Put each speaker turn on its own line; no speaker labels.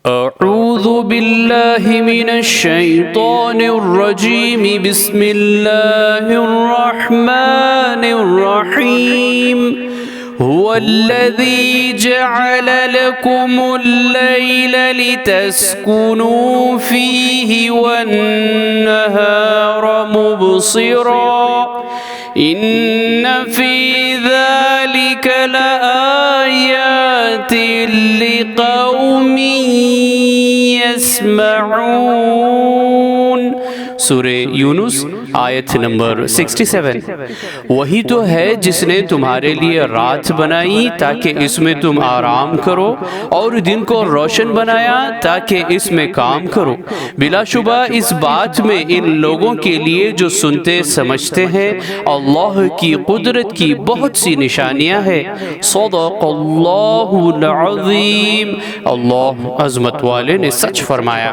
अऊज़ु बिल्लाहि मिनश शैतानिर रजीम बिस्मिल्लाहिर रहमानिर रहीम हुवल्लज़ी जअल लकुमुल लैला लितस्कुनू फ़ीहि वन्नहारा मुबसिरा इन्न फ़ी ज़ालिक लआयातिन लिक़ौमिन यस्मऊन। सूरे यूनुस आयत नंबर 67। वही तो है जिसने तुम्हारे लिए रात बनाई ताकि इसमें तुम आराम करो और दिन को रोशन बनाया ताकि इसमें काम करो। बिलाशुबा इस बात में इन लोगों के लिए जो सुनते समझते हैं अल्लाह की कुदरत की बहुत सी निशानियां हैं। सदक़ल्लाहुल अज़ीम। अल्लाह अज़मत वाले ने सच फरमाया।